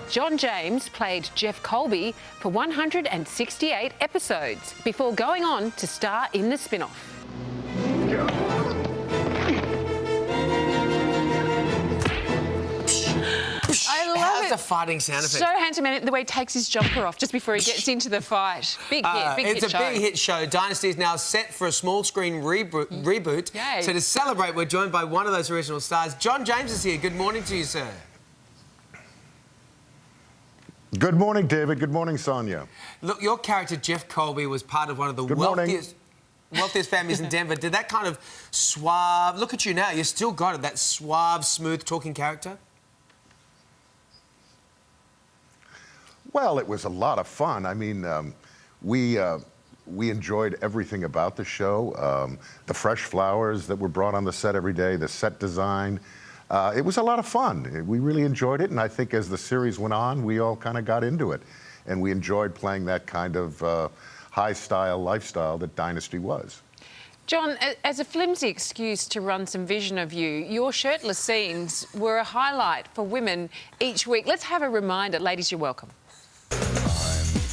John James played Jeff Colby for 168 episodes before going on to star in the spin-off. I love How's it. the fighting sound effect? So handsome, and the way he takes his jumper off just before he gets into the fight. Big hit, big hit show. It's a big hit show. Dynasty is now set for a small screen reboot. Yay. So to celebrate, we're joined by one of those original stars. John James is here. Good morning to you, sir. Good morning, David. Good morning, Sonia. Look, your character, Jeff Colby, was part of one of the wealthiest families in Denver. Did that kind of suave... Look at you now. You still got it, that suave, smooth-talking character? Well, it was a lot of fun. I mean, we enjoyed everything about the show. The fresh flowers that were brought on the set every day, the set design. It was a lot of fun. We really enjoyed it, and I think as the series went on, we all kind of got into it. And we enjoyed playing that kind of high-style lifestyle that Dynasty was. John, as a flimsy excuse to run some vision of you, your shirtless scenes were a highlight for women each week. Let's have a reminder. Ladies, you're welcome. I'm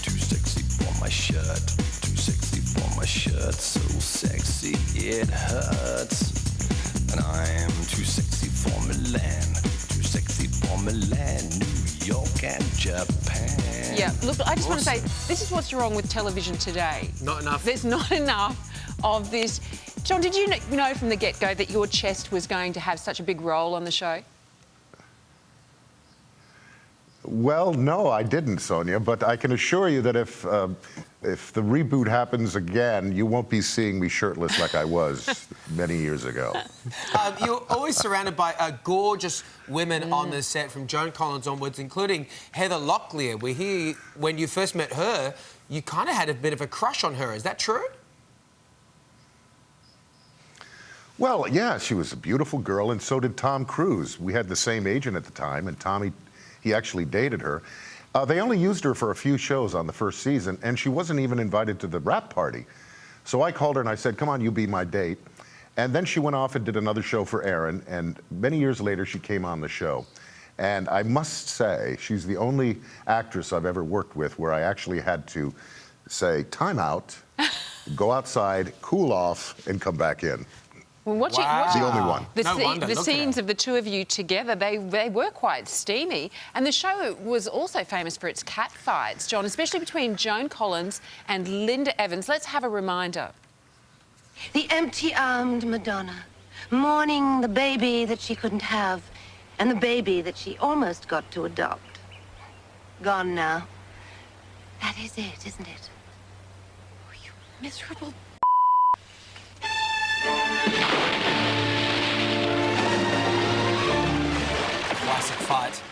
too sexy for my shirt, too sexy for my shirt, so sexy it hurts. And I'm too sexy for Milan, too sexy for Milan, New York and Japan. Yeah, look, I just want to say, this is what's wrong with television today. Not enough. There's not enough of this. John, did you know from the get-go that your chest was going to have such a big role on the show? Well, no, I didn't, Sonia, but I can assure you that if the reboot happens again, you won't be seeing me shirtless like I was many years ago. You're always surrounded by gorgeous women on the set, from Joan Collins onwards, including Heather Locklear. We hear when you first met her, you kind of had a bit of a crush on her. Is that true? Well, yeah, she was a beautiful girl, and so did Tom Cruise. We had the same agent at the time, and Tommy... he actually dated her. They only used her for a few shows on the first season, and she wasn't even invited to the wrap party. So I called her and I said, come on, you be my date. And then she went off and did another show for Aaron, and many years later she came on the show. And I must say, she's the only actress I've ever worked with where I actually had to say, time out, go outside, cool off, and come back in. Well, watching the only one. The scenes of the two of you together, they were quite steamy. And the show was also famous for its cat fights, John, especially between Joan Collins and Linda Evans. Let's have a reminder. The empty-armed Madonna, mourning the baby that she couldn't have, and the baby that she almost got to adopt. Gone now. That is it, isn't it? Oh, you miserable... Classic fight.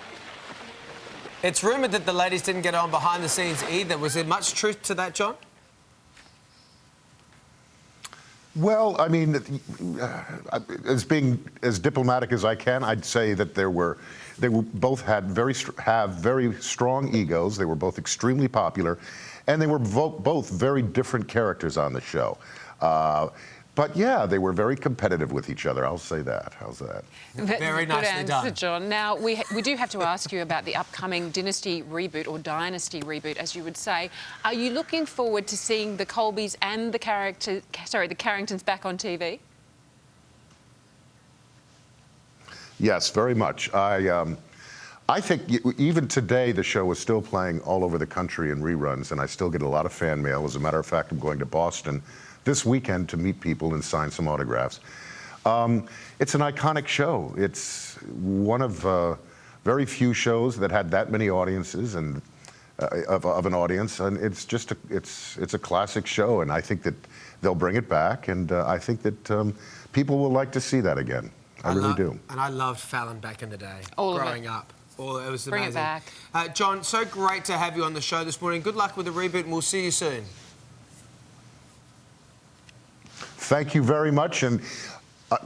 It's rumoured that the ladies didn't get on behind the scenes either. Was there much truth to that, John? Well, I mean, being as diplomatic as I can, I'd say that they both had very strong egos. They were both extremely popular, and they were both very different characters on the show. But yeah, they were very competitive with each other. I'll say that. How's that? Very nicely Good answer, done. John. Now, we do have to ask you about the upcoming Dynasty reboot, or Dynasty reboot, as you would say. Are you looking forward to seeing the Colbys and the Carringtons back on TV? Yes, very much. I think even today the show is still playing all over the country in reruns, and I still get a lot of fan mail. As a matter of fact, I'm going to Boston this weekend to meet people and sign some autographs. It's an iconic show. It's one of very few shows that had that many audiences and of an audience, and it's just it's a classic show, and I think that they'll bring it back, and I think that people will like to see that again. I really do. And I loved Fallon back in the day, growing up. It was amazing. Bring it back. John, so great to have you on the show this morning. Good luck with the reboot, and we'll see you soon. Thank you very much. And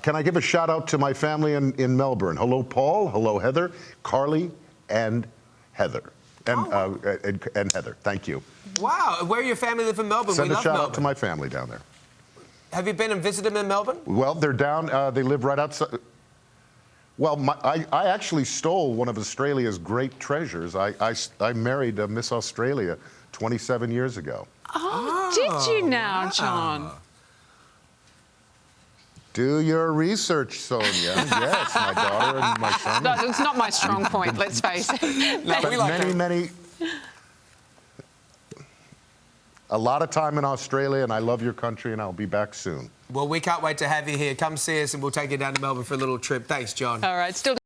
can I give a shout out to my family in Melbourne? Hello, Paul. Hello, Heather, Carly, and Heather. And Heather. Thank you. Wow. Where your family live in Melbourne? Send we a love shout Melbourne. out to my family down there. Have you been and visited them in Melbourne? Well, they're down. They live right outside. Well, I actually stole one of Australia's great treasures. I married Miss Australia 27 years ago. Oh, did you now, John? Do your research, Sonia. Yes, my daughter and my son. No, it's not my strong point, let's face it. No, we like a lot of time in Australia, and I love your country, and I'll be back soon. Well, we can't wait to have you here. Come see us, and we'll take you down to Melbourne for a little trip. Thanks, John. All right, still